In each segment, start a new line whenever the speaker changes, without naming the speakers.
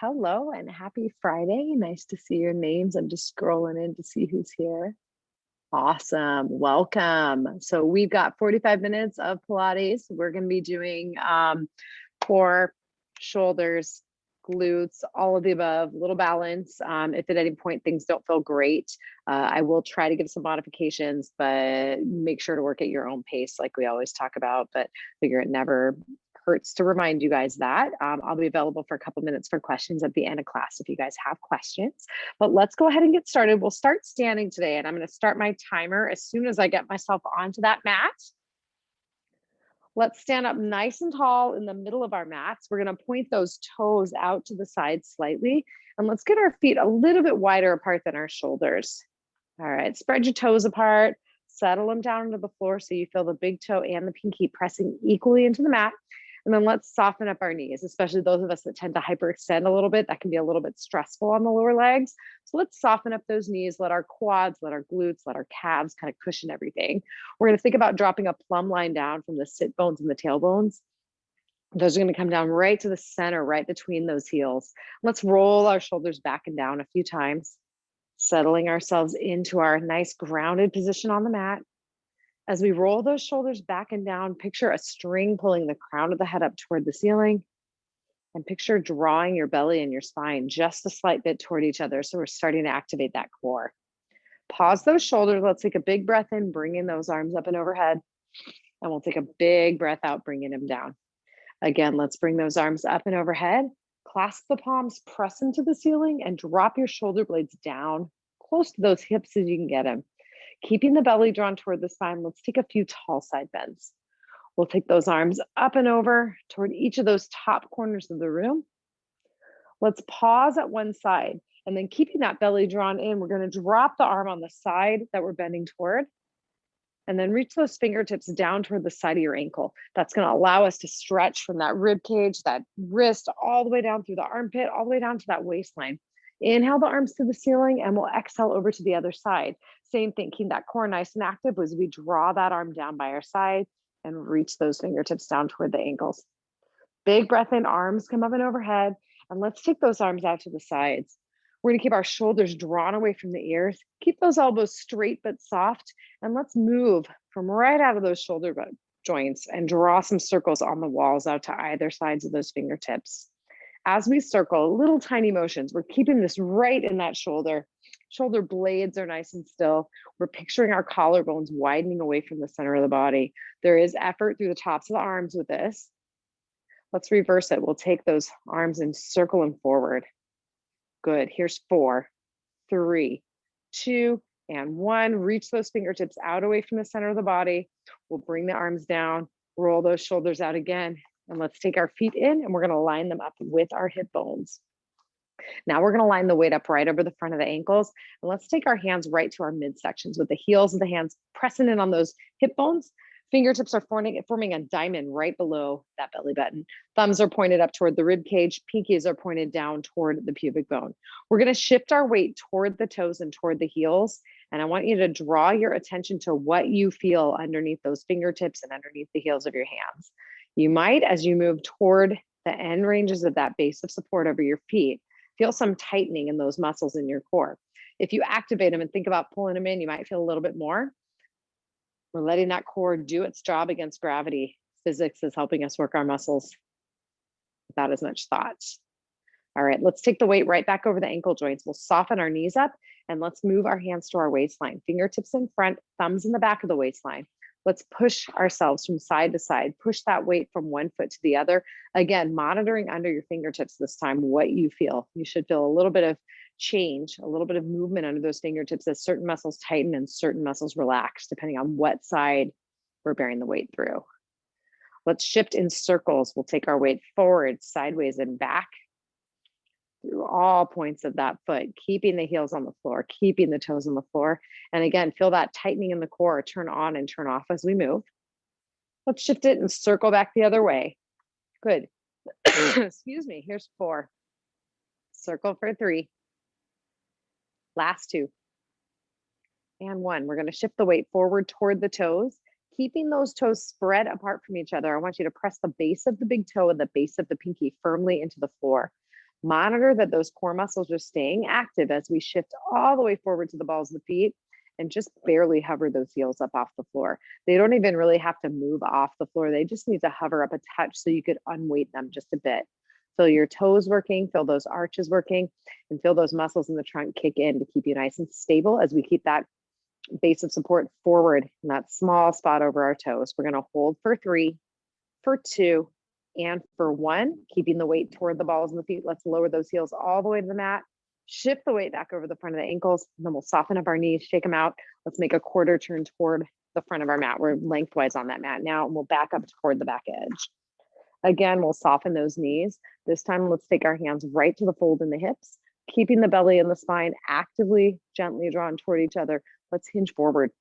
Hello and happy Friday. Nice to see your names. I'm just scrolling in to see who's here. Awesome. Welcome. So we've got 45 minutes of Pilates. We're going to be doing core, shoulders, glutes, all of the above, a little balance. If at any point things don't feel great, I will try to give some modifications, but make sure to work at your own pace like we always talk about, but figure it never hurts to remind you guys that. I'll be available for a couple minutes for questions at the end of class if you guys have questions. But let's go ahead and get started. We'll start standing today, and I'm going to start my timer as soon as I get myself onto that mat. Let's stand up nice and tall in the middle of our mats. We're going to point those toes out to the side slightly, and let's get our feet a little bit wider apart than our shoulders. All right, spread your toes apart, settle them down into the floor so you feel the big toe and the pinky pressing equally into the mat. And then let's soften up our knees, especially those of us that tend to hyperextend a little bit. That can be a little bit stressful on the lower legs. So let's soften up those knees, let our quads, let our glutes, let our calves kind of cushion everything. We're going to think about dropping a plumb line down from the sit bones and the tailbones. Those are going to come down right to the center, right between those heels. Let's roll our shoulders back and down a few times, settling ourselves into our nice grounded position on the mat. As we roll those shoulders back and down, picture a string pulling the crown of the head up toward the ceiling, and picture drawing your belly and your spine just a slight bit toward each other. So we're starting to activate that core. Pause those shoulders. Let's take a big breath in, bringing those arms up and overhead. And we'll take a big breath out, bringing them down. Again, let's bring those arms up and overhead. Clasp the palms, press into the ceiling, and drop your shoulder blades down close to those hips as you can get them. Keeping the belly drawn toward the spine, let's take a few tall side bends. We'll take those arms up and over toward each of those top corners of the room. Let's pause at one side, and then keeping that belly drawn in, we're going to drop the arm on the side that we're bending toward, and then reach those fingertips down toward the side of your ankle. That's going to allow us to stretch from that rib cage, that wrist, all the way down through the armpit, all the way down to that waistline. Inhale the arms to the ceiling, and we'll exhale over to the other side. Same thing, keep that core nice and active as we draw that arm down by our side and reach those fingertips down toward the ankles. Big breath in, arms come up and overhead, and let's take those arms out to the sides. We're going to keep our shoulders drawn away from the ears, keep those elbows straight but soft, and let's move from right out of those shoulder joints and draw some circles on the walls out to either sides of those fingertips. As we circle, little tiny motions, we're keeping this right in that shoulder. Shoulder blades are nice and still. We're picturing our collarbones widening away from the center of the body. There is effort through the tops of the arms with this. Let's reverse it. We'll take those arms and circle them forward. Good. Here's 4, 3, 2, and 1. Reach those fingertips out away from the center of the body. We'll bring the arms down, roll those shoulders out again. And let's take our feet in, and we're going to line them up with our hip bones. Now we're going to line the weight up right over the front of the ankles. And let's take our hands right to our midsections with the heels of the hands pressing in on those hip bones. Fingertips are forming a diamond right below that belly button. Thumbs are pointed up toward the rib cage. Pinkies are pointed down toward the pubic bone. We're going to shift our weight toward the toes and toward the heels. And I want you to draw your attention to what you feel underneath those fingertips and underneath the heels of your hands. You might, as you move toward the end ranges of that base of support over your feet, feel some tightening in those muscles in your core. If you activate them and think about pulling them in, you might feel a little bit more. We're letting that core do its job against gravity. Physics is helping us work our muscles without as much thought. All right, let's take the weight right back over the ankle joints. We'll soften our knees up, and let's move our hands to our waistline. Fingertips in front, thumbs in the back of the waistline. Let's push ourselves from side to side. Push that weight from one foot to the other. Again, monitoring under your fingertips this time what you feel. You should feel a little bit of change, a little bit of movement under those fingertips as certain muscles tighten and certain muscles relax, depending on what side we're bearing the weight through. Let's shift in circles. We'll take our weight forward, sideways, and back through all points of that foot, keeping the heels on the floor, keeping the toes on the floor. And again, feel that tightening in the core, turn on and turn off as we move. Let's shift it and circle back the other way. Good. Excuse me. Here's 4. Circle for 3. Last 2. And 1. We're going to shift the weight forward toward the toes, keeping those toes spread apart from each other. I want you to press the base of the big toe and the base of the pinky firmly into the floor. Monitor that those core muscles are staying active as we shift all the way forward to the balls of the feet and just barely hover those heels up off the floor. They don't even really have to move off the floor. They just need to hover up a touch so you could unweight them just a bit. Feel your toes working, feel those arches working, and feel those muscles in the trunk kick in to keep you nice and stable as we keep that base of support forward in that small spot over our toes. We're going to hold for 3, for 2, and for 1, keeping the weight toward the balls of the feet. Let's lower those heels all the way to the mat. Shift the weight back over the front of the ankles, and then we'll soften up our knees, shake them out. Let's make a quarter turn toward the front of our mat. We're lengthwise on that mat now, and we'll back up toward the back edge. Again, we'll soften those knees. This time, let's take our hands right to the fold in the hips, keeping the belly and the spine actively, gently drawn toward each other. Let's hinge forward.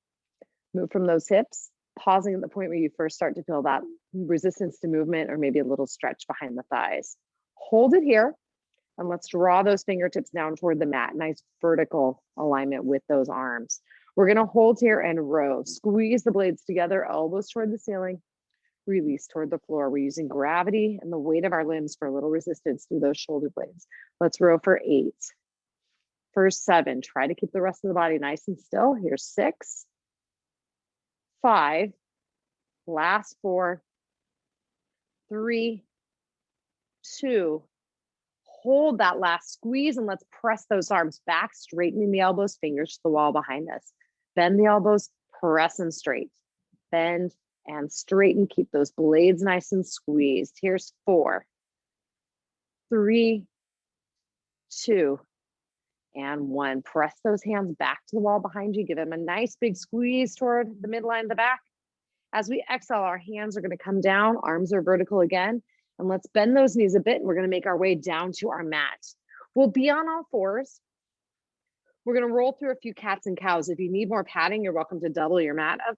Move from those hips, pausing at the point where you first start to feel that resistance to movement or maybe a little stretch behind the thighs. Hold it here, and let's draw those fingertips down toward the mat. Nice vertical alignment with those arms. We're going to hold here and row. Squeeze the blades together, elbows toward the ceiling. Release toward the floor. We're using gravity and the weight of our limbs for a little resistance through those shoulder blades. Let's row for 8. For 7, try to keep the rest of the body nice and still. Here's 6, 5, last 4, 3, 2, hold that last squeeze, and let's press those arms back, straightening the elbows, fingers to the wall behind us. Bend the elbows, press them straight. Bend and straighten, keep those blades nice and squeezed. Here's 4, 3, 2, and 1. Press those hands back to the wall behind you. Give them a nice big squeeze toward the midline of the back. As we exhale, our hands are going to come down, arms are vertical again, and let's bend those knees a bit, and we're going to make our way down to our mat. We'll be on all fours. We're going to roll through a few cats and cows. If you need more padding, you're welcome to double your mat up.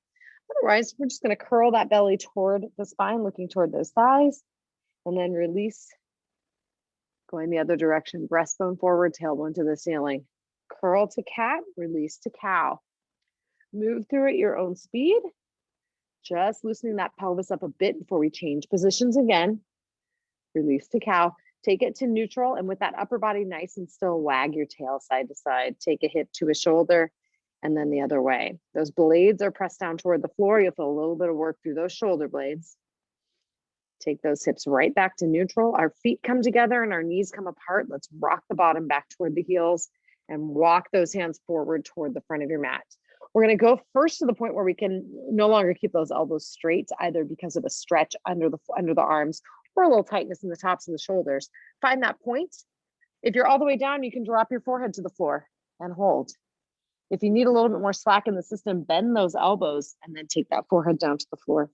Otherwise, we're just going to curl that belly toward the spine, looking toward those thighs, and then release, going the other direction, breastbone forward, tailbone to the ceiling. Curl to cat, release to cow. Move through at your own speed, just loosening that pelvis up a bit before we change positions again. Release to cow. Take it to neutral, and with that upper body nice and still, wag your tail side to side. Take a hip to a shoulder, and then the other way. Those blades are pressed down toward the floor. You'll feel a little bit of work through those shoulder blades. Take those hips right back to neutral. Our feet come together and our knees come apart. Let's rock the bottom back toward the heels and walk those hands forward toward the front of your mat. We're going to go first to the point where we can no longer keep those elbows straight, either because of a stretch under the arms or a little tightness in the tops of the shoulders. Find that point. If you're all the way down, you can drop your forehead to the floor and hold. If you need a little bit more slack in the system, bend those elbows and then take that forehead down to the floor.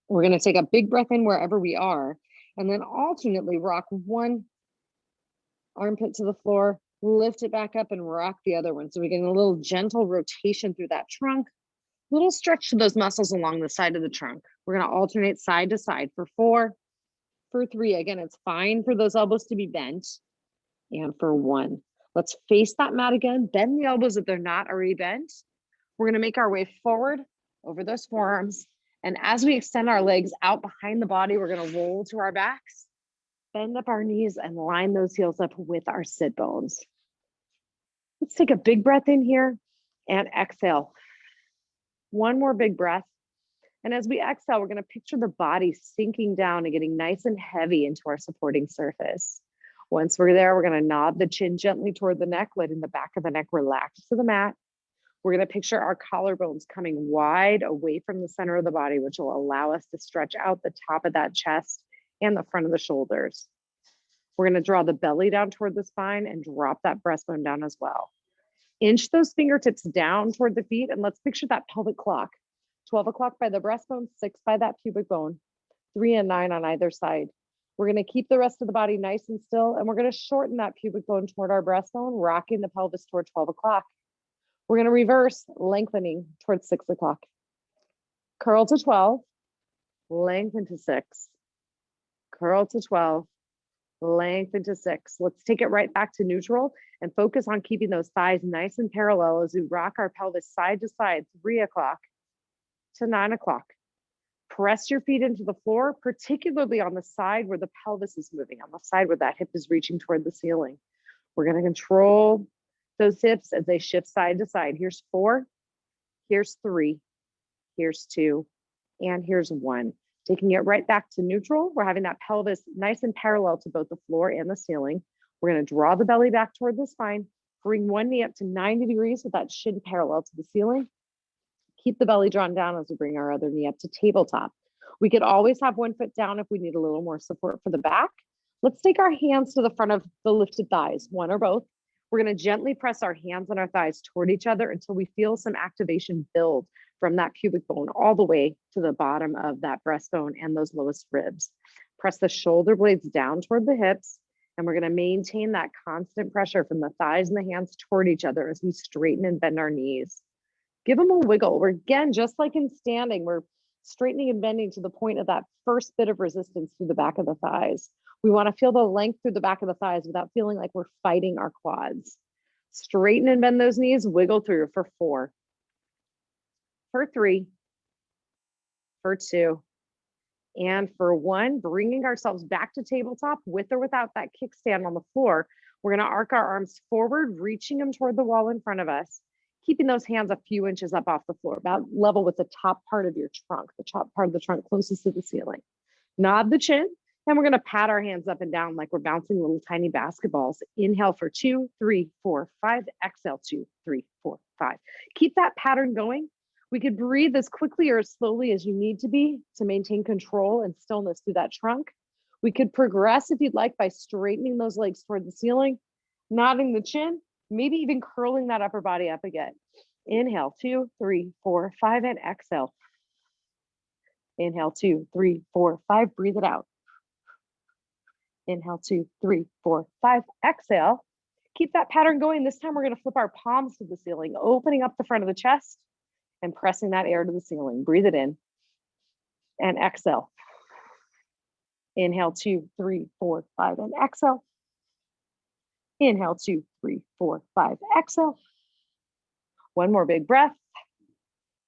We're going to take a big breath in wherever we are, and then alternately rock one armpit to the floor, lift it back up, and rock the other one. So we get a little gentle rotation through that trunk, little stretch to those muscles along the side of the trunk. We're going to alternate side to side for 4, for 3. Again, it's fine for those elbows to be bent, and for 1. Let's face that mat again. Bend the elbows if they're not already bent. We're going to make our way forward over those forearms. And as we extend our legs out behind the body, we're going to roll to our backs, bend up our knees, and line those heels up with our sit bones. Let's take a big breath in here and exhale. One more big breath. And as we exhale, we're going to picture the body sinking down and getting nice and heavy into our supporting surface. Once we're there, we're going to nod the chin gently toward the neck, letting the back of the neck relax to the mat. We're going to picture our collarbones coming wide away from the center of the body, which will allow us to stretch out the top of that chest and the front of the shoulders. We're going to draw the belly down toward the spine and drop that breastbone down as well. Inch those fingertips down toward the feet, and let's picture that pelvic clock. 12 o'clock by the breastbone, 6 by that pubic bone, 3 and 9 on either side. We're going to keep the rest of the body nice and still, and we're going to shorten that pubic bone toward our breastbone, rocking the pelvis toward 12 o'clock. We're going to reverse, lengthening towards 6 o'clock. Curl to 12, lengthen to 6. Curl to 12, lengthen to 6. Let's take it right back to neutral and focus on keeping those thighs nice and parallel as we rock our pelvis side to side, 3 o'clock to 9 o'clock, Press your feet into the floor, particularly on the side where the pelvis is moving, on the side where that hip is reaching toward the ceiling. We're going to control those hips as they shift side to side. Here's 4, here's 3, here's 2, and here's 1. Taking it right back to neutral. We're having that pelvis nice and parallel to both the floor and the ceiling. We're going to draw the belly back toward the spine. Bring one knee up to 90 degrees with that shin parallel to the ceiling. Keep the belly drawn down as we bring our other knee up to tabletop. We could always have one foot down if we need a little more support for the back. Let's take our hands to the front of the lifted thighs, one or both. We're going to gently press our hands and our thighs toward each other until we feel some activation build from that pubic bone all the way to the bottom of that breastbone and those lowest ribs. Press the shoulder blades down toward the hips, and we're going to maintain that constant pressure from the thighs and the hands toward each other as we straighten and bend our knees. Give them a wiggle. We're, again, just like in standing, we're straightening and bending to the point of that first bit of resistance through the back of the thighs. We want to feel the length through the back of the thighs without feeling like we're fighting our quads. Straighten and bend those knees, wiggle through for 4, for 3, for 2, and for 1, bringing ourselves back to tabletop with or without that kickstand on the floor. We're going to arc our arms forward, reaching them toward the wall in front of us, keeping those hands a few inches up off the floor, about level with the top part of your trunk, the top part of the trunk closest to the ceiling. Nod the chin, and we're going to pat our hands up and down like we're bouncing little tiny basketballs. Inhale for 2, 3, 4, 5. Exhale, 2, 3, 4, 5. Keep that pattern going. We could breathe as quickly or as slowly as you need to be to maintain control and stillness through that trunk. We could progress if you'd like by straightening those legs toward the ceiling, nodding the chin, maybe even curling that upper body up again. Inhale, 2, 3, 4, 5, and exhale. Inhale, 2, 3, 4, 5. Breathe it out. Inhale, 2, 3, 4, 5. Exhale. Keep that pattern going. This time we're going to flip our palms to the ceiling, opening up the front of the chest and pressing that air to the ceiling. Breathe it in and exhale. Inhale, 2, 3, 4, 5, and exhale. Inhale, 2, 3, 4, 5. Exhale. One more big breath.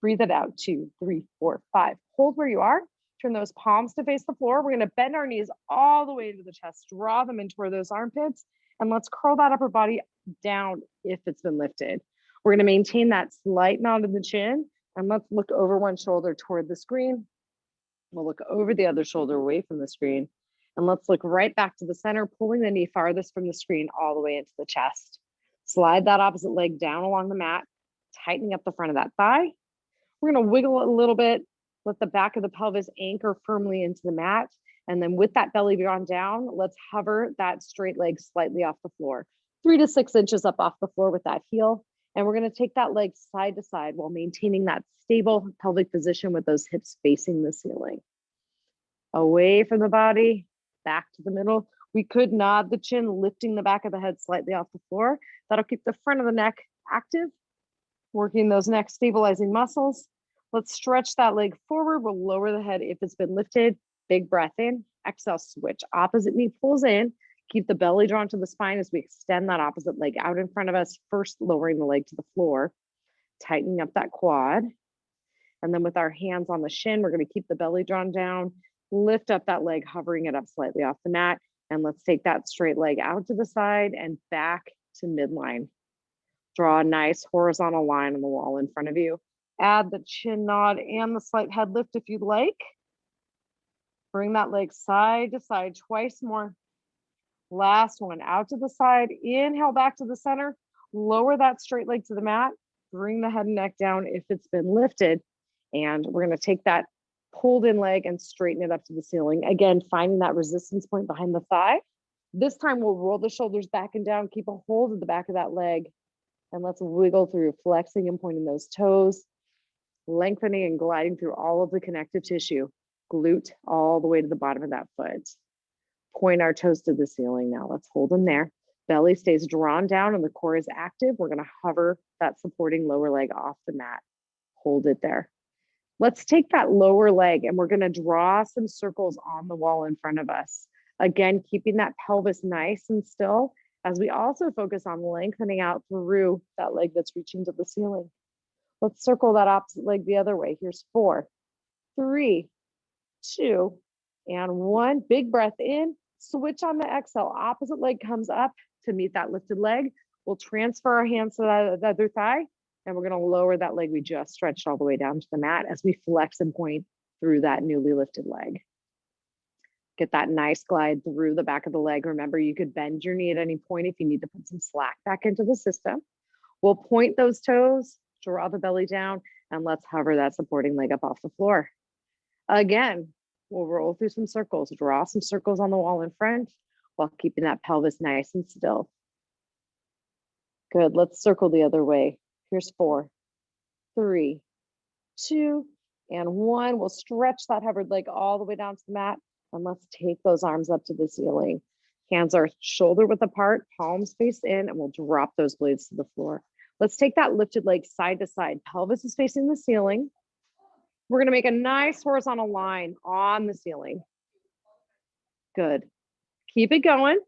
Breathe it out. 2, 3, 4, 5. Hold where you are. Turn those palms to face the floor. We're going to bend our knees all the way into the chest. Draw them in toward those armpits. And let's curl that upper body down if it's been lifted. We're going to maintain that slight nod in the chin. And let's look over one shoulder toward the screen. We'll look over the other shoulder away from the screen. And let's look right back to the center, pulling the knee farthest from the screen all the way into the chest. Slide that opposite leg down along the mat, tightening up the front of that thigh. We're going to wiggle it a little bit. Let the back of the pelvis anchor firmly into the mat. And then with that belly drawn down, let's hover that straight leg slightly off the floor, 3 to 6 inches up off the floor with that heel. And we're going to take that leg side to side while maintaining that stable pelvic position with those hips facing the ceiling. Away from the body, back to the middle. We could nod the chin, lifting the back of the head slightly off the floor. That'll keep the front of the neck active, working those neck stabilizing muscles. Let's stretch that leg forward. We'll lower the head if it's been lifted. Big breath in, exhale, switch. Opposite knee pulls in. Keep the belly drawn to the spine as we extend that opposite leg out in front of us, first lowering the leg to the floor, tightening up that quad. And then with our hands on the shin, we're going to keep the belly drawn down, lift up that leg, hovering it up slightly off the mat. And let's take that straight leg out to the side and back to midline. Draw a nice horizontal line on the wall in front of you. Add the chin nod and the slight head lift if you'd like. Bring that leg side to side twice more. Last one, out to the side. Inhale back to the center. Lower that straight leg to the mat. Bring the head and neck down if it's been lifted. And we're going to take that pulled in leg and straighten it up to the ceiling. Again, finding that resistance point behind the thigh. This time we'll roll the shoulders back and down. Keep a hold of the back of that leg. And let's wiggle through, flexing and pointing those toes, lengthening and gliding through all of the connective tissue, glute all the way to the bottom of that foot. Point our toes to the ceiling now. Let's hold them there. Belly stays drawn down and the core is active. We're going to hover that supporting lower leg off the mat. Hold it there. Let's take that lower leg and we're going to draw some circles on the wall in front of us. Again, keeping that pelvis nice and still as we also focus on lengthening out through that leg that's reaching to the ceiling. Let's circle that opposite leg the other way. Here's 4, 3, 2, and 1. Big breath in. Switch on the exhale. Opposite leg comes up to meet that lifted leg. We'll transfer our hands to the other thigh, and we're going to lower that leg we just stretched all the way down to the mat as we flex and point through that newly lifted leg. Get that nice glide through the back of the leg. Remember, you could bend your knee at any point if you need to put some slack back into the system. We'll point those toes, draw the belly down, and let's hover that supporting leg up off the floor. Again, we'll roll through some circles, draw some circles on the wall in front while keeping that pelvis nice and still. Good, let's circle the other way. Here's 4, 3, 2, and 1. We'll stretch that hovered leg all the way down to the mat, and let's take those arms up to the ceiling. Hands are shoulder width apart, palms face in, and we'll drop those blades to the floor. Let's take that lifted leg side to side. Pelvis is facing the ceiling. We're gonna make a nice horizontal line on the ceiling. Good. Keep it going.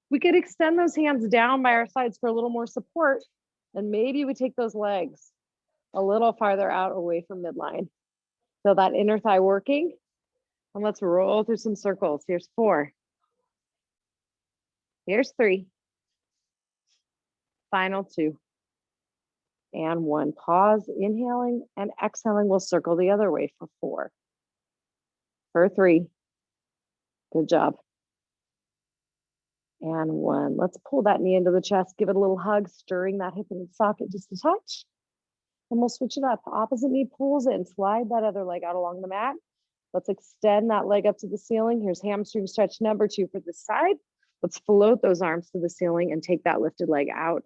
We could extend those hands down by our sides for a little more support, and maybe we take those legs a little farther out away from midline. Feel that inner thigh working, and let's roll through some circles. Here's 4. Here's 3. Final 2. And 1. Pause, inhaling and exhaling. We'll circle the other way for 4. For 3. Good job. And 1. Let's pull that knee into the chest. Give it a little hug, stirring that hip in the socket just a touch. And we'll switch it up. Opposite knee pulls in. Slide that other leg out along the mat. Let's extend that leg up to the ceiling. Here's hamstring stretch number 2 for this side. Let's float those arms to the ceiling and take that lifted leg out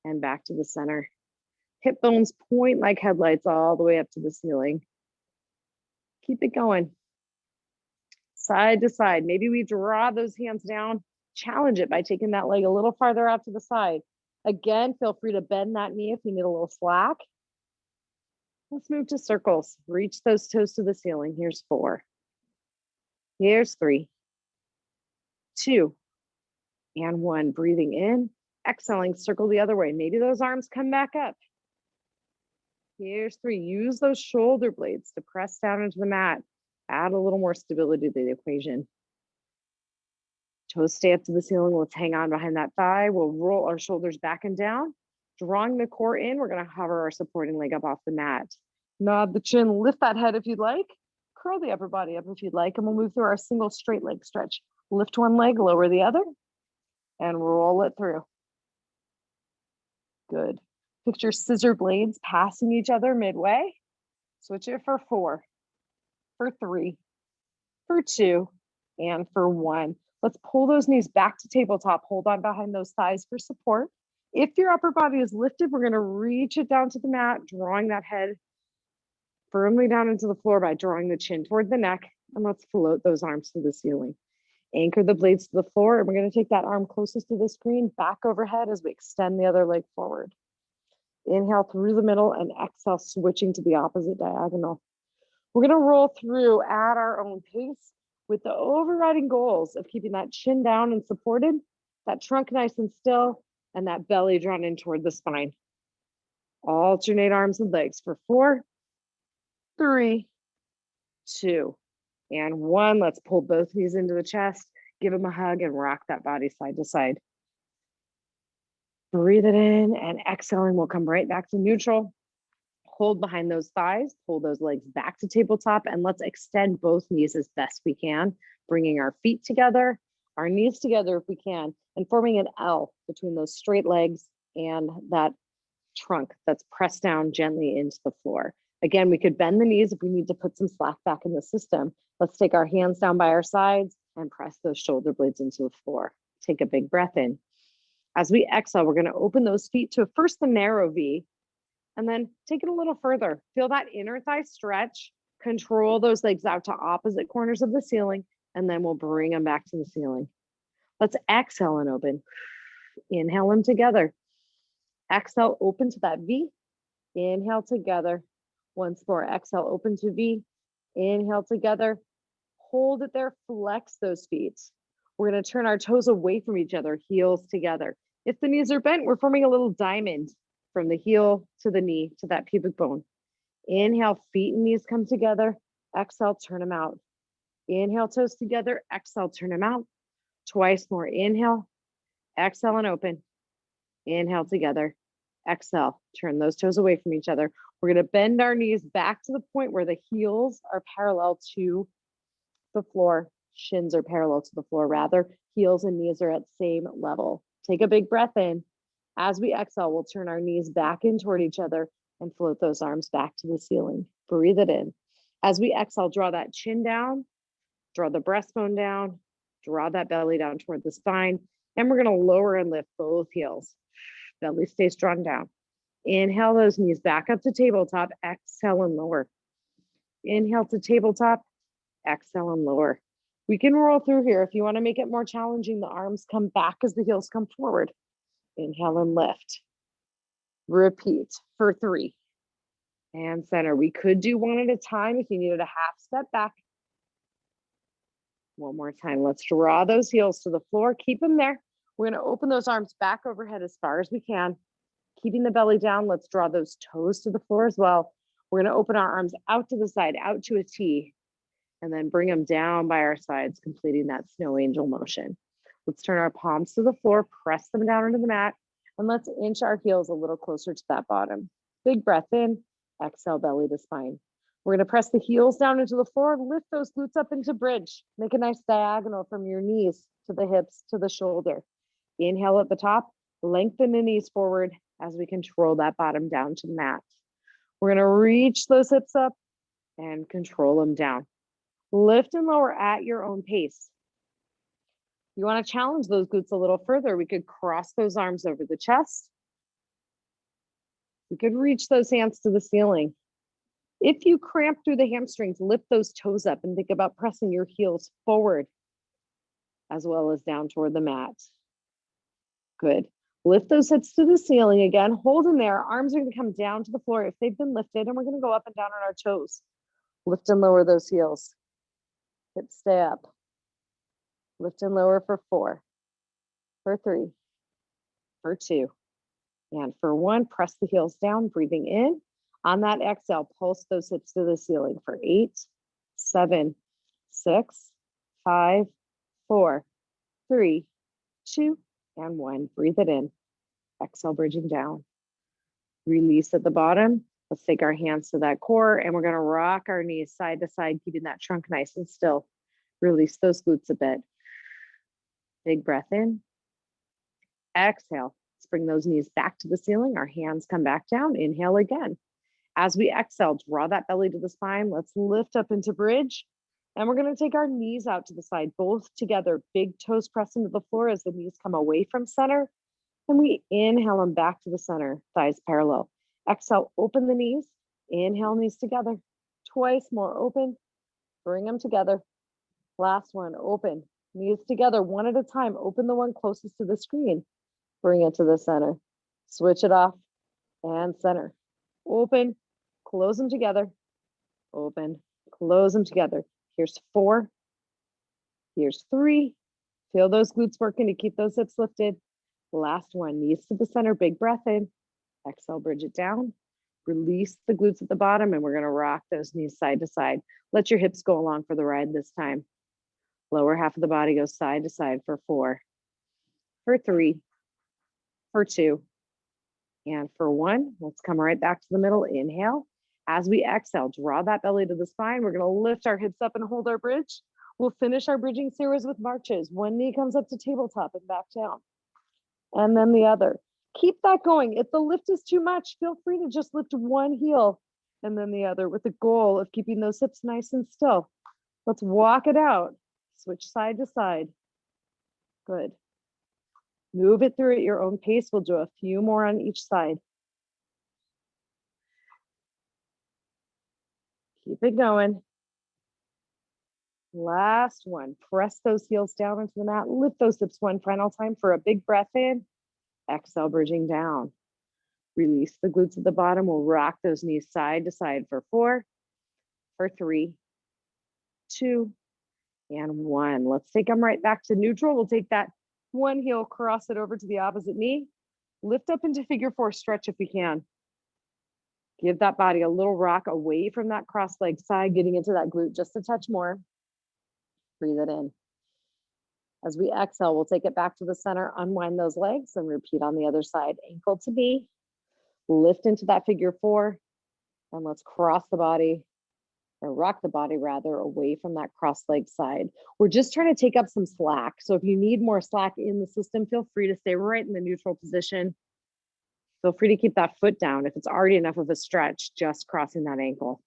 and back to the center. Hip bones point like headlights all the way up to the ceiling. Keep it going. Side to side. Maybe we draw those hands down. Challenge it by taking that leg a little farther out to the side. Again, feel free to bend that knee if you need a little slack. Let's move to circles. Reach those toes to the ceiling. Here's 4. Here's 3, 2, and 1. Breathing in, exhaling, circle the other way. Maybe those arms come back up. Here's 3. Use those shoulder blades to press down into the mat. Add a little more stability to the equation. Toes stay up to the ceiling. Let's hang on behind that thigh. We'll roll our shoulders back and down. Drawing the core in, we're going to hover our supporting leg up off the mat. Nod the chin, lift that head if you'd like. Curl the upper body up if you'd like, and we'll move through our single straight leg stretch. Lift one leg, lower the other, and roll it through. Good. Picture scissor blades passing each other midway. Switch it for 4, for 3, for 2, and for 1. Let's pull those knees back to tabletop. Hold on behind those thighs for support. If your upper body is lifted, we're going to reach it down to the mat, drawing that head firmly down into the floor by drawing the chin toward the neck. And let's float those arms to the ceiling. Anchor the blades to the floor, and we're going to take that arm closest to the screen back overhead as we extend the other leg forward. Inhale through the middle and exhale, switching to the opposite diagonal. We're going to roll through at our own pace with the overriding goals of keeping that chin down and supported, that trunk nice and still, and that belly drawn in toward the spine. Alternate arms and legs for 4, 3, 2, and 1. Let's pull both knees into the chest, give them a hug, and rock that body side to side. Breathe it in, and exhaling, we'll come right back to neutral. Hold behind those thighs, pull those legs back to tabletop, and let's extend both knees as best we can, bringing our feet together, our knees together if we can, and forming an L between those straight legs and that trunk that's pressed down gently into the floor. Again, we could bend the knees if we need to put some slack back in the system. Let's take our hands down by our sides and press those shoulder blades into the floor. Take a big breath in. As we exhale, we're going to open those feet to first the narrow V, and then take it a little further. Feel that inner thigh stretch. Control those legs out to opposite corners of the ceiling, and then we'll bring them back to the ceiling. Let's exhale and open. Inhale them together. Exhale, open to that V. Inhale together. Once more, exhale, open to V. Inhale together. Hold it there, flex those feet. We're going to turn our toes away from each other, heels together. If the knees are bent, we're forming a little diamond from the heel to the knee to that pubic bone. Inhale, feet and knees come together. Exhale, turn them out. Inhale, toes together. Exhale, turn them out. Twice more. Inhale, exhale, and open. Inhale together. Exhale, turn those toes away from each other. We're going to bend our knees back to the point where the heels are parallel to the floor. Shins are parallel to the floor, rather. Heels and knees are at same level. Take a big breath in. As we exhale, we'll turn our knees back in toward each other and float those arms back to the ceiling. Breathe it in. As we exhale, draw that chin down, draw the breastbone down, draw that belly down toward the spine, and we're going to lower and lift both heels. Belly stays drawn down. Inhale those knees back up to tabletop. Exhale and lower. Inhale to tabletop. Exhale and lower. We can roll through here. If you want to make it more challenging, the arms come back as the heels come forward. Inhale and lift. Repeat for 3. And center. We could do one at a time if you needed a half step back. One more time. Let's draw those heels to the floor. Keep them there. We're going to open those arms back overhead as far as we can. Keeping the belly down, let's draw those toes to the floor as well. We're going to open our arms out to the side, out to a T, and then bring them down by our sides, completing that snow angel motion. Let's turn our palms to the floor, press them down into the mat, and let's inch our heels a little closer to that bottom. Big breath in, exhale, belly to spine. We're going to press the heels down into the floor, lift those glutes up into bridge. Make a nice diagonal from your knees to the hips to the shoulder. Inhale at the top, lengthen the knees forward as we control that bottom down to the mat. We're going to reach those hips up and control them down. Lift and lower at your own pace. You want to challenge those glutes a little further. We could cross those arms over the chest. We could reach those hands to the ceiling. If you cramp through the hamstrings, lift those toes up and think about pressing your heels forward as well as down toward the mat. Good. Lift those hips to the ceiling again. Hold them there. Arms are going to come down to the floor if they've been lifted, and we're going to go up and down on our toes. Lift and lower those heels. Hips stay up. Lift and lower for 4, for 3, for 2, and for 1. Press the heels down, breathing in. On that exhale, pulse those hips to the ceiling for 8, 7, 6, 5, 4, 3, 2, and 1. Breathe it in. Exhale, bridging down. Release at the bottom. Let's take our hands to that core, and we're going to rock our knees side to side, keeping that trunk nice and still. Release those glutes a bit. Big breath in. Exhale. Let's bring those knees back to the ceiling. Our hands come back down. Inhale again. As we exhale, draw that belly to the spine. Let's lift up into bridge. And we're going to take our knees out to the side, both together. Big toes press into the floor as the knees come away from center. And we inhale them back to the center, thighs parallel. Exhale, open the knees. Inhale, knees together. Twice more, open. Bring them together. Last one, open. Knees together, one at a time. Open the one closest to the screen. Bring it to the center. Switch it off and center. Open, close them together. Open, close them together. Here's 4. Here's 3. Feel those glutes working to keep those hips lifted. Last one, knees to the center, big breath in. Exhale, bridge it down. Release the glutes at the bottom, and we're going to rock those knees side to side. Let your hips go along for the ride this time. Lower half of the body goes side to side for 4, for 3, for 2, and for 1. Let's come right back to the middle. Inhale. As we exhale, draw that belly to the spine. We're going to lift our hips up and hold our bridge. We'll finish our bridging series with marches. One knee comes up to tabletop and back down. And then the other. Keep that going. If the lift is too much, feel free to just lift one heel and then the other with the goal of keeping those hips nice and still. Let's walk it out. Switch side to side. Good. Move it through at your own pace. We'll do a few more on each side. Keep it going. Last one. Press those heels down into the mat. Lift those hips one final time for a big breath in. Exhale, bridging down. Release the glutes at the bottom. We'll rock those knees side to side for 4, for 3, 2, and 1. Let's take them right back to neutral. We'll take that one heel, cross it over to the opposite knee. Lift up into figure 4, stretch if you can. Give that body a little rock away from that cross leg side, getting into that glute just a touch more. Breathe it in. As we exhale, we'll take it back to the center, unwind those legs, and repeat on the other side. Ankle to knee, lift into that figure 4, and let's cross the body, or rock the body rather, away from that cross leg side. We're just trying to take up some slack. So if you need more slack in the system, feel free to stay right in the neutral position. Feel free to keep that foot down if it's already enough of a stretch, just crossing that ankle.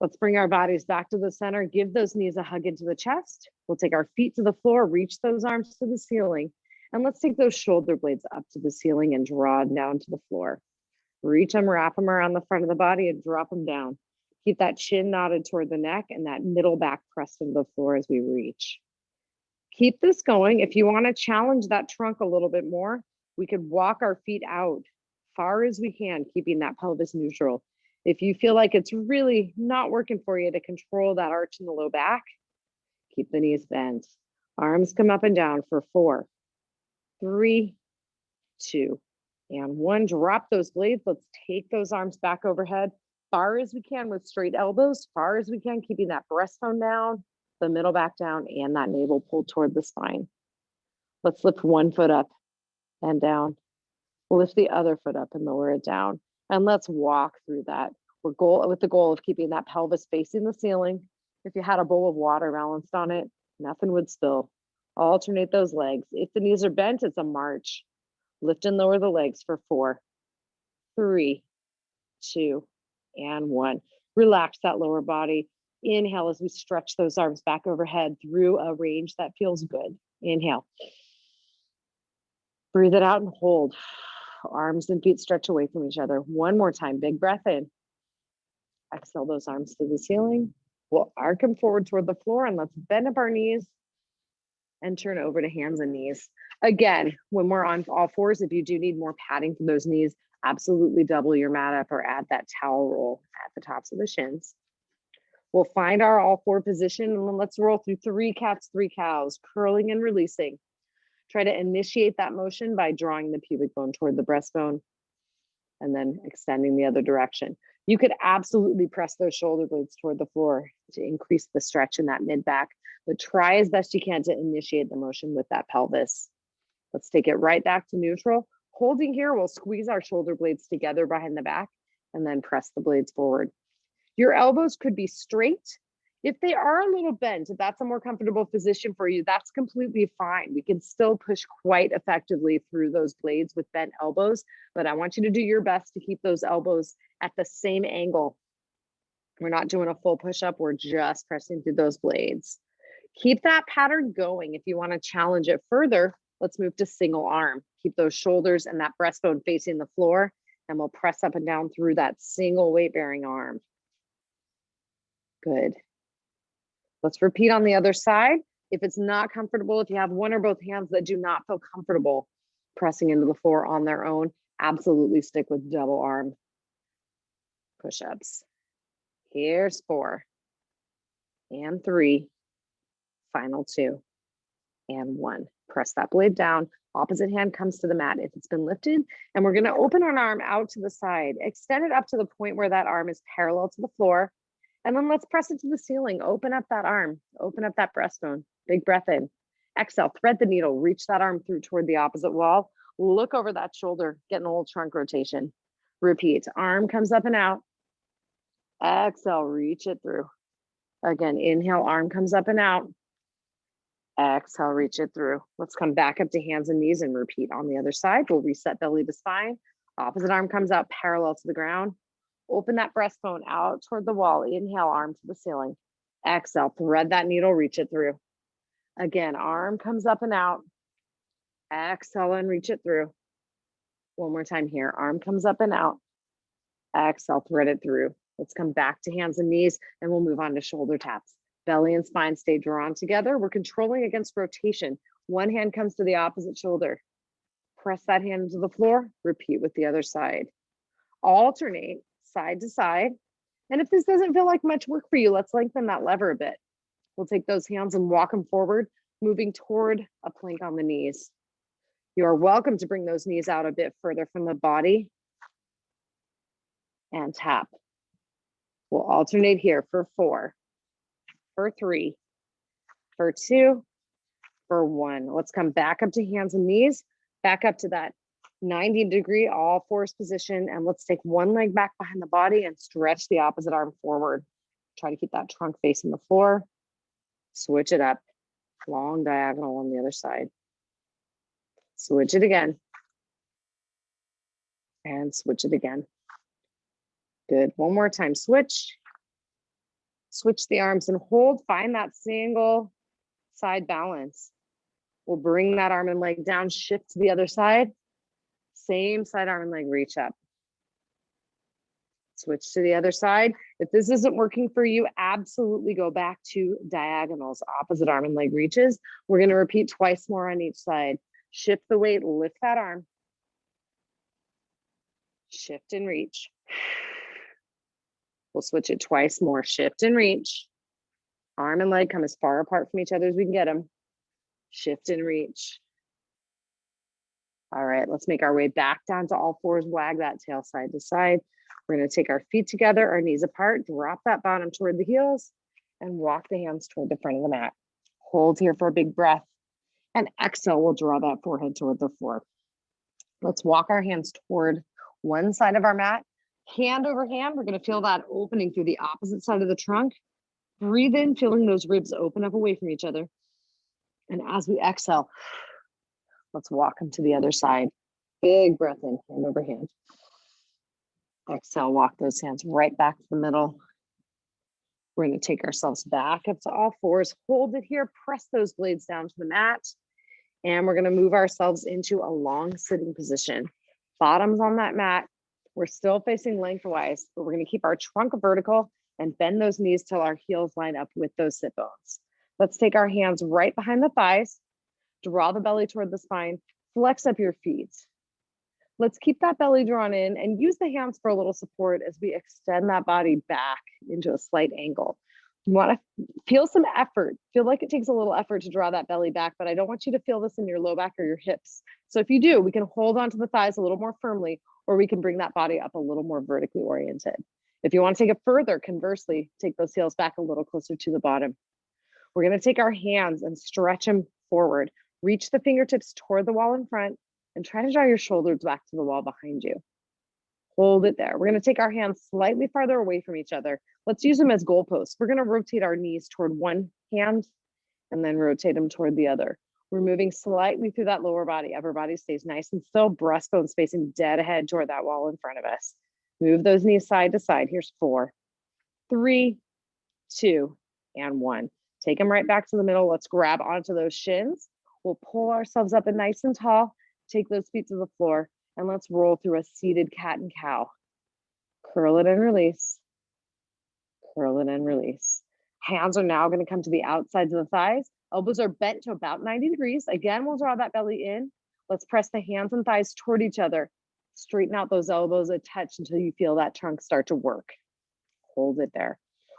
Let's bring our bodies back to the center. Give those knees a hug into the chest. We'll take our feet to the floor, reach those arms to the ceiling. And let's take those shoulder blades up to the ceiling and draw down to the floor. Reach them, wrap them around the front of the body and drop them down. Keep that chin knotted toward the neck and that middle back pressed into the floor as we reach. Keep this going. If you want to challenge that trunk a little bit more, we could walk our feet out far as we can, keeping that pelvis neutral. If you feel like it's really not working for you to control that arch in the low back, keep the knees bent. Arms come up and down for 4, 3, 2, and 1. Drop those blades. Let's take those arms back overhead, far as we can with straight elbows, far as we can, keeping that breastbone down, the middle back down, and that navel pulled toward the spine. Let's lift one foot up and down. Lift the other foot up and lower it down. And let's walk through that. We're with the goal of keeping that pelvis facing the ceiling. If you had a bowl of water balanced on it, nothing would spill. Alternate those legs. If the knees are bent, it's a march. Lift and lower the legs for 4, 3, 2, and 1. Relax that lower body. Inhale as we stretch those arms back overhead through a range that feels good. Inhale. Breathe it out and hold. Arms and feet stretch away from each other. One more time. Big breath in. Exhale those arms to the ceiling. We'll arc them forward toward the floor and let's bend up our knees and turn over to hands and knees. Again, when we're on all fours, if you do need more padding for those knees, absolutely double your mat up or add that towel roll at the tops of the shins. We'll find our all 4 position and then let's roll through 3 cats, 3 cows, curling and releasing. Try to initiate that motion by drawing the pubic bone toward the breastbone and then extending the other direction. You could absolutely press those shoulder blades toward the floor to increase the stretch in that mid back, but try as best you can to initiate the motion with that pelvis. Let's take it right back to neutral. Holding here, we'll squeeze our shoulder blades together behind the back and then press the blades forward. Your elbows could be straight. If they are a little bent, if that's a more comfortable position for you, that's completely fine. We can still push quite effectively through those blades with bent elbows, but I want you to do your best to keep those elbows at the same angle. We're not doing a full push-up, we're just pressing through those blades. Keep that pattern going. If you want to challenge it further, let's move to single arm. Keep those shoulders and that breastbone facing the floor, and we'll press up and down through that single weight-bearing arm. Good. Let's repeat on the other side. If it's not comfortable, if you have one or both hands that do not feel comfortable pressing into the floor on their own, absolutely stick with double arm push-ups. Here's 4 and 3, final 2 and 1. Press that blade down. Opposite hand comes to the mat if it's been lifted. And we're going to open an arm out to the side, extend it up to the point where that arm is parallel to the floor. And then let's press it to the ceiling. Open up that arm, open up that breastbone. Big breath in. Exhale, thread the needle, reach that arm through toward the opposite wall. Look over that shoulder, getting a little trunk rotation. Repeat, arm comes up and out. Exhale, reach it through. Again, inhale, arm comes up and out. Exhale, reach it through. Let's come back up to hands and knees and repeat on the other side. We'll reset belly to spine. Opposite arm comes out parallel to the ground. Open that breastbone out toward the wall. Inhale, arm to the ceiling. Exhale, thread that needle, reach it through. Again, arm comes up and out. Exhale and reach it through. One more time here. Arm comes up and out. Exhale, thread it through. Let's come back to hands and knees and we'll move on to shoulder taps. Belly and spine stay drawn together. We're controlling against rotation. One hand comes to the opposite shoulder. Press that hand into the floor. Repeat with the other side. Alternate side to side. And if this doesn't feel like much work for you, let's lengthen that lever a bit. We'll take those hands and walk them forward, moving toward a plank on the knees. You are welcome to bring those knees out a bit further from the body. and tap. We'll alternate here for 4, for 3, for 2, for 1. Let's come back up to hands and knees, back up to that 90-degree all fours position. And let's take one leg back behind the body and stretch the opposite arm forward. Try to keep that trunk facing the floor. Switch it up. Long diagonal on the other side. Switch it again. And switch it again. Good. One more time. Switch. Switch the arms and hold. Find that single side balance. We'll bring that arm and leg down, shift to the other side. Same side arm and leg reach up. Switch to the other side. If this isn't working for you, absolutely go back to diagonals, opposite arm and leg reaches. We're going to repeat twice more on each side. Shift the weight, lift that arm. Shift and reach. We'll switch it twice more. Shift and reach. Arm and leg come as far apart from each other as we can get them. Shift and reach. All right, let's make our way back down to all fours. Wag that tail side to side. We're going to take our feet together, our knees apart, drop that bottom toward the heels, and walk the hands toward the front of the mat. Hold here for a big breath. And exhale, we'll draw that forehead toward the floor. Let's walk our hands toward one side of our mat. Hand over hand, we're going to feel that opening through the opposite side of the trunk. Breathe in, feeling those ribs open up away from each other. And as we exhale, let's walk them to the other side. Big breath in, hand over hand. Exhale, walk those hands right back to the middle. We're going to take ourselves back up to all fours. Hold it here, press those blades down to the mat. And we're going to move ourselves into a long sitting position. Bottoms on that mat. We're still facing lengthwise, but we're going to keep our trunk vertical and bend those knees till our heels line up with those sit bones. Let's take our hands right behind the thighs. Draw the belly toward the spine. Flex up your feet. Let's keep that belly drawn in and use the hands for a little support as we extend that body back into a slight angle. You want to feel some effort. Feel like it takes a little effort to draw that belly back, but I don't want you to feel this in your low back or your hips. So if you do, we can hold onto the thighs a little more firmly, or we can bring that body up a little more vertically oriented. If you want to take it further, conversely, take those heels back a little closer to the bottom. We're going to take our hands and stretch them forward. Reach the fingertips toward the wall in front and try to draw your shoulders back to the wall behind you. Hold it there. We're going to take our hands slightly farther away from each other. Let's use them as goalposts. We're going to rotate our knees toward one hand and then rotate them toward the other. We're moving slightly through that lower body. Upper body stays nice and still. Breastbone facing dead ahead toward that wall in front of us. Move those knees side to side. Here's 4, 3, 2, and 1. Take them right back to the middle. Let's grab onto those shins. We'll pull ourselves up and nice and tall. Take those feet to the floor and let's roll through a seated cat and cow. Curl it and release. Curl it and release. Hands are now going to come to the outsides of the thighs. Elbows are bent to about 90 degrees. Again, we'll draw that belly in. Let's press the hands and thighs toward each other. Straighten out those elbows a touch until you feel that trunk start to work. Hold it there.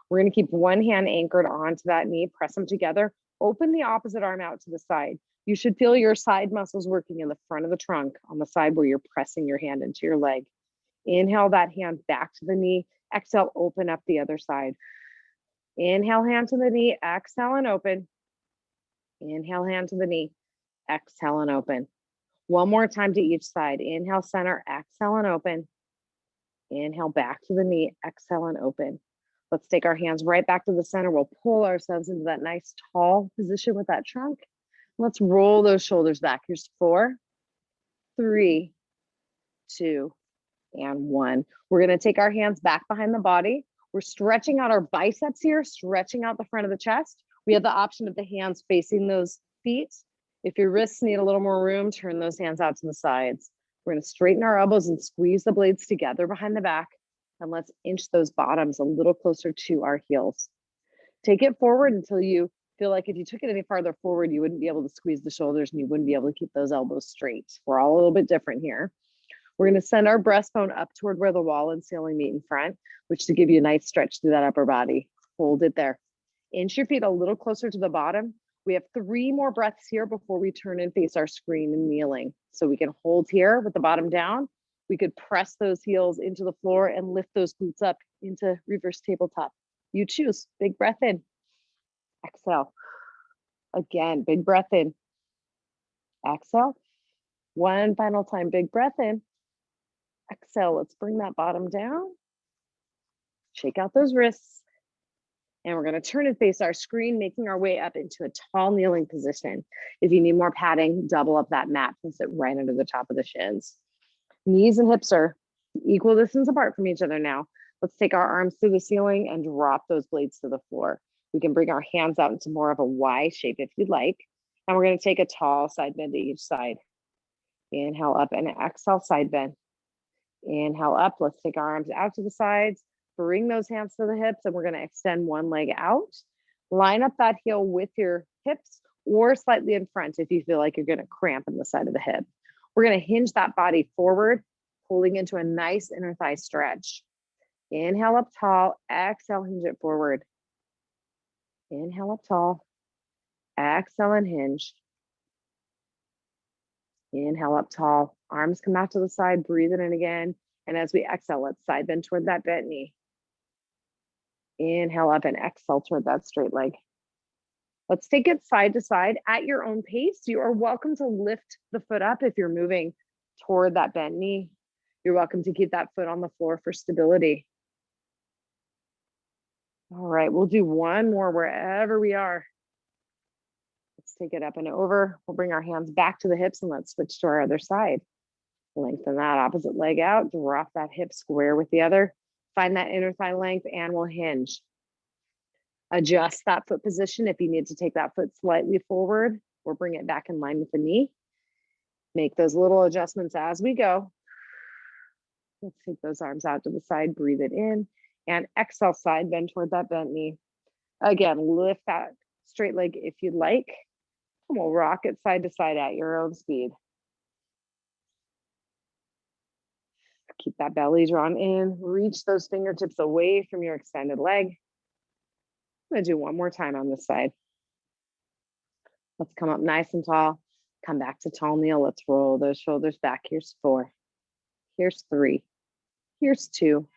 We're going to keep one hand anchored onto that knee. Press them together. Open the opposite arm out to the side. You should feel your side muscles working in the front of the trunk on the side where you're pressing your hand into your leg. Inhale that hand back to the knee. Exhale, open up the other side. Inhale, hand to the knee. Exhale and open. Inhale, hand to the knee. Exhale and open. One more time to each side. Inhale, center. Exhale and open. Inhale, back to the knee. Exhale and open. Let's take our hands right back to the center. We'll pull ourselves into that nice tall position with that trunk. Let's roll those shoulders back. Here's 4, 3, 2, and 1. We're going to take our hands back behind the body. We're stretching out our biceps here, stretching out the front of the chest. We have the option of the hands facing those feet. If your wrists need a little more room, turn those hands out to the sides. We're going to straighten our elbows and squeeze the blades together behind the back. And let's inch those bottoms a little closer to our heels. Take it forward until you feel like if you took it any farther forward, you wouldn't be able to squeeze the shoulders and you wouldn't be able to keep those elbows straight. We're all a little bit different here. We're going to send our breastbone up toward where the wall and ceiling meet in front, which to give you a nice stretch through that upper body. Hold it there. Inch your feet a little closer to the bottom. We have 3 more breaths here before we turn and face our screen and kneeling. So we can hold here with the bottom down, We could press those heels into the floor and lift those glutes up into reverse tabletop. You choose. Big breath in. Exhale. Again, big breath in. Exhale. One final time, big breath in. Exhale. Let's bring that bottom down. Shake out those wrists. And we're going to turn and face our screen, making our way up into a tall kneeling position. If you need more padding, double up that mat and sit right under the top of the shins. Knees and hips are equal distance apart from each other now. Let's take our arms to the ceiling and drop those blades to the floor. We can bring our hands out into more of a Y shape if you'd like. And we're going to take a tall side bend to each side. Inhale up and exhale, side bend. Inhale up. Let's take our arms out to the sides. Bring those hands to the hips, and we're going to extend one leg out. Line up that heel with your hips or slightly in front if you feel like you're going to cramp in the side of the hip. We're going to hinge that body forward, pulling into a nice inner thigh stretch. Inhale up tall, exhale, hinge it forward. Inhale up tall, exhale and hinge. Inhale up tall, arms come out to the side, breathe it in again. And as we exhale, let's side bend toward that bent knee. Inhale up and exhale toward that straight leg. Let's take it side to side at your own pace. You are welcome to lift the foot up if you're moving toward that bent knee. You're welcome to keep that foot on the floor for stability. All right, we'll do one more wherever we are. Let's take it up and over. We'll bring our hands back to the hips and let's switch to our other side. Lengthen that opposite leg out, drop that hip square with the other. Find that inner thigh length and we'll hinge. Adjust that foot position if you need to take that foot slightly forward or bring it back in line with the knee. Make those little adjustments as we go. Let's take those arms out to the side, breathe it in, and exhale, side bend toward that bent knee. Again, lift that straight leg if you'd like, and we'll rock it side to side at your own speed. Keep that belly drawn in, reach those fingertips away from your extended leg. I'm gonna do one more time on this side. Let's come up nice and tall, come back to tall kneel. Let's roll those shoulders back. Here's 4, here's 3, here's 2,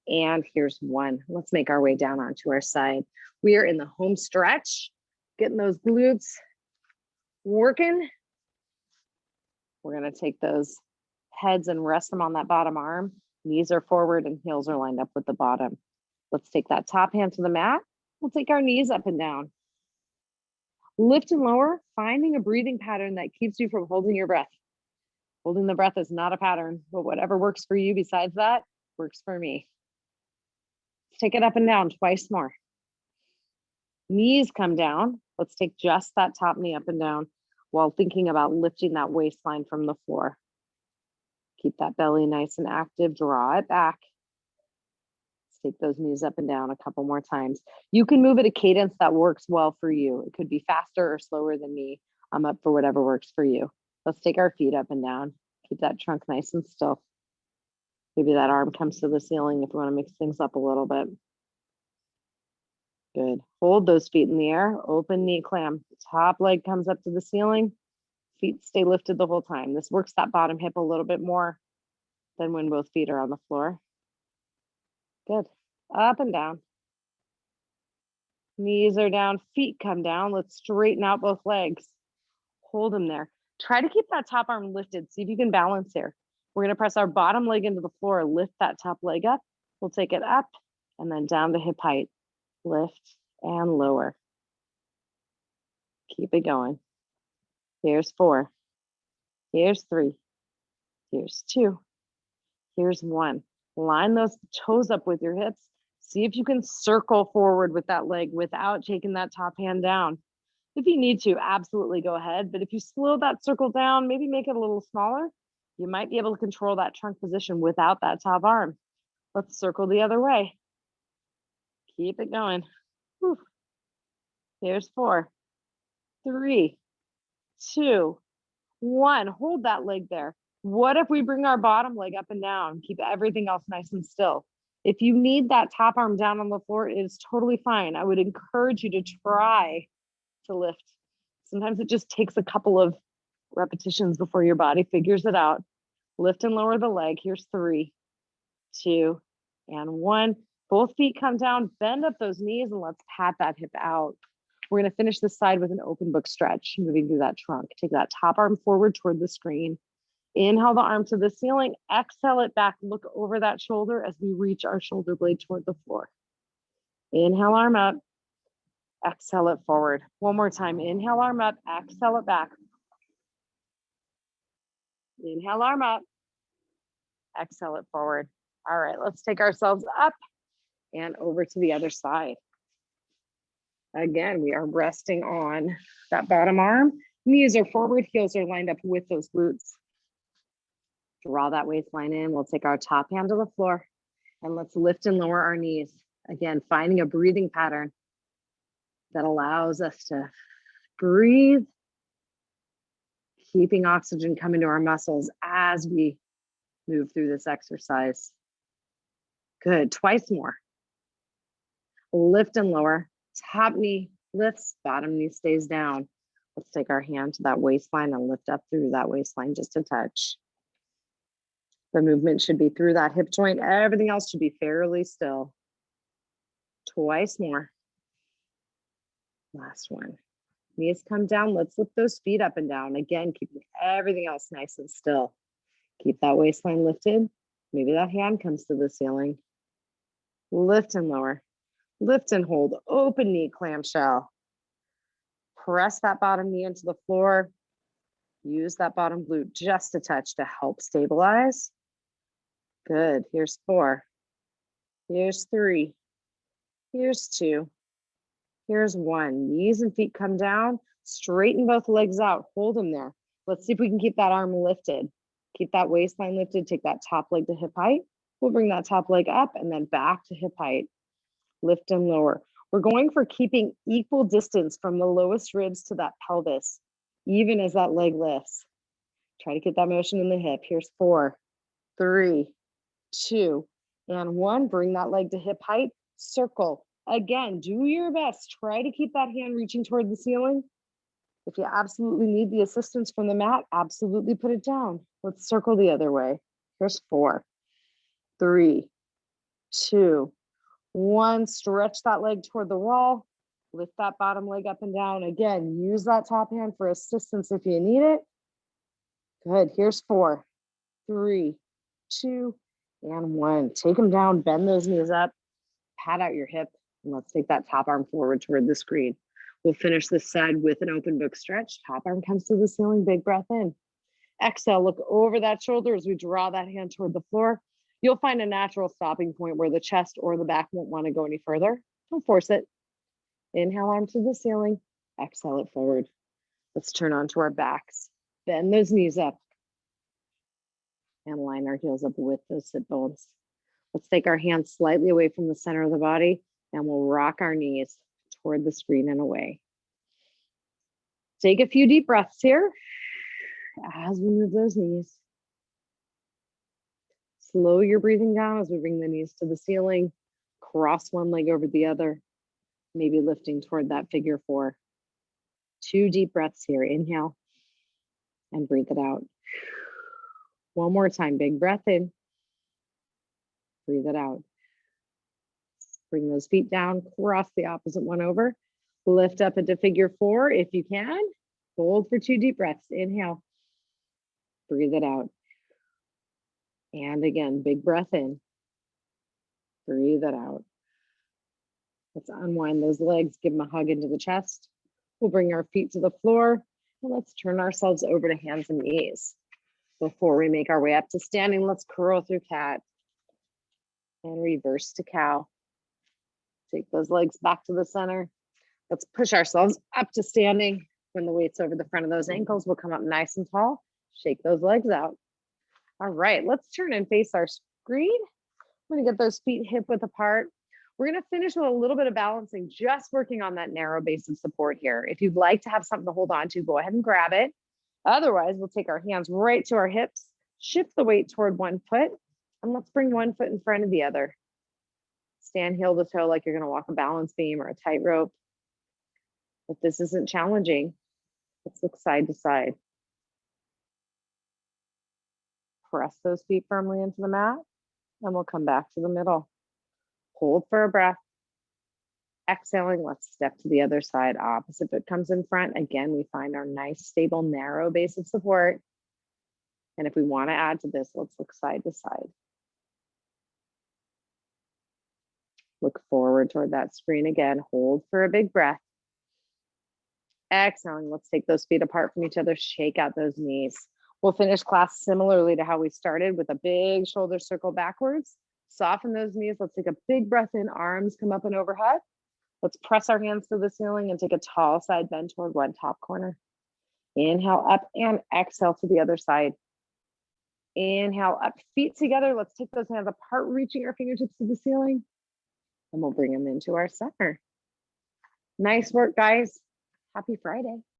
and here's 1. Let's make our way down onto our side. We are in the home stretch, getting those glutes working. We're gonna take those heads and rest them on that bottom arm. Knees are forward and heels are lined up with the bottom. Let's take that top hand to the mat. We'll take our knees up and down. Lift and lower, finding a breathing pattern that keeps you from holding your breath. Holding the breath is not a pattern, but whatever works for you besides that works for me. Let's take it up and down twice more. Knees come down. Let's take just that top knee up and down while thinking about lifting that waistline from the floor. Keep that belly nice and active, draw it back. Let's take those knees up and down a couple more times. You can move at a cadence that works well for you. It could be faster or slower than me. I'm up for whatever works for you. Let's take our feet up and down. Keep that trunk nice and still. Maybe that arm comes to the ceiling if you want to mix things up a little bit. Good. Hold those feet in the air, open knee clam. Top leg comes up to the ceiling. Feet stay lifted the whole time. This works that bottom hip a little bit more than when both feet are on the floor. Good. Up and down. Knees are down, feet come down. Let's straighten out both legs. Hold them there. Try to keep that top arm lifted. See if you can balance here. We're going to press our bottom leg into the floor, lift that top leg up. We'll take it up and then down to hip height. Lift and lower. Keep it going. Here's 4. Here's 3. Here's 2. Here's 1. Line those toes up with your hips. See if you can circle forward with that leg without taking that top hand down. If you need to, absolutely go ahead. But if you slow that circle down, maybe make it a little smaller, you might be able to control that trunk position without that top arm. Let's circle the other way. Keep it going. Whew. Here's 4, 3, 2, 1. Hold that leg there. What if we bring our bottom leg up and down? Keep everything else nice and still. If you need that top arm down on the floor, it is totally fine. I would encourage you to try to lift. Sometimes it just takes a couple of repetitions before your body figures it out. Lift and lower the leg. Here's 3, 2, and 1. Both feet come down, bend up those knees, and let's pat that hip out. We're going to finish this side with an open book stretch, moving through that trunk. Take that top arm forward toward the screen. Inhale the arm to the ceiling. Exhale it back. Look over that shoulder as we reach our shoulder blade toward the floor. Inhale, arm up. Exhale it forward. One more time. Inhale, arm up. Exhale it back. Inhale, arm up. Exhale it forward. All right, let's take ourselves up and over to the other side. Again, we are resting on that bottom arm. Knees are forward, heels are lined up with those glutes. Draw that waistline in. We'll take our top hand to the floor and let's lift and lower our knees. Again, finding a breathing pattern that allows us to breathe, keeping oxygen coming to our muscles as we move through this exercise. Good, twice more. Lift and lower, top knee lifts, bottom knee stays down. Let's take our hand to that waistline and lift up through that waistline just a touch. The movement should be through that hip joint. Everything else should be fairly still. Twice more. Last one. Knees come down. Let's lift those feet up and down. Again, keeping everything else nice and still. Keep that waistline lifted. Maybe that hand comes to the ceiling. Lift and lower. Lift and hold. Open knee clamshell. Press that bottom knee into the floor. Use that bottom glute just a touch to help stabilize. Good. Here's 4. Here's 3. Here's 2. Here's 1. Knees and feet come down. Straighten both legs out. Hold them there. Let's see if we can keep that arm lifted. Keep that waistline lifted. Take that top leg to hip height. We'll bring that top leg up and then back to hip height. Lift and lower. We're going for keeping equal distance from the lowest ribs to that pelvis, even as that leg lifts. Try to get that motion in the hip. Here's 4, 3, 2, and 1. Bring that leg to hip height. Circle. Again, do your best. Try to keep that hand reaching toward the ceiling. If you absolutely need the assistance from the mat, absolutely put it down. Let's circle the other way. Here's 4, 3, 2, 1. Stretch that leg toward the wall. Lift that bottom leg up and down. Again, use that top hand for assistance if you need it. Good. Here's 4, 3, 2, and 1. Take them down. Bend those knees up. Pat out your hip. And let's take that top arm forward toward the screen. We'll finish this side with an open book stretch. Top arm comes to the ceiling. Big breath in. Exhale. Look over that shoulder as we draw that hand toward the floor. You'll find a natural stopping point where the chest or the back won't want to go any further. Don't force it. Inhale, arm to the ceiling. Exhale it forward. Let's turn onto our backs. Bend those knees up and line our heels up with those sit bones. Let's take our hands slightly away from the center of the body and we'll rock our knees toward the screen and away. Take a few deep breaths here as we move those knees. Slow your breathing down as we bring the knees to the ceiling. Cross one leg over the other, maybe lifting toward that figure 4. 2 deep breaths here. Inhale and breathe it out. One more time. Big breath in. Breathe it out. Bring those feet down. Cross the opposite one over. Lift up into figure 4 if you can. Hold for 2 deep breaths. Inhale. Breathe it out. And again, big breath in. Breathe it out. Let's unwind those legs. Give them a hug into the chest. We'll bring our feet to the floor. And let's turn ourselves over to hands and knees. Before we make our way up to standing, let's curl through cat. And reverse to cow. Take those legs back to the center. Let's push ourselves up to standing. When the weight's over the front of those ankles, we'll come up nice and tall. Shake those legs out. All right, let's turn and face our screen. I'm gonna get those feet hip width apart. We're gonna finish with a little bit of balancing, just working on that narrow base of support here. If you'd like to have something to hold on to, go ahead and grab it. Otherwise, we'll take our hands right to our hips, shift the weight toward one foot, and let's bring one foot in front of the other. Stand heel to toe like you're gonna walk a balance beam or a tightrope. If this isn't challenging, let's look side to side. Press those feet firmly into the mat, and we'll come back to the middle. Hold for a breath. Exhaling, let's step to the other side. Opposite foot comes in front. Again, we find our nice, stable, narrow base of support. And if we want to add to this, let's look side to side. Look forward toward that screen again. Hold for a big breath. Exhaling, let's take those feet apart from each other. Shake out those knees. We'll finish class similarly to how we started, with a big shoulder circle backwards. Soften those knees. Let's take a big breath in. Arms come up and overhead. Let's press our hands to the ceiling and take a tall side bend toward one top corner. Inhale up and exhale to the other side. Inhale up, feet together. Let's take those hands apart, reaching our fingertips to the ceiling. And we'll bring them into our center. Nice work, guys. Happy Friday.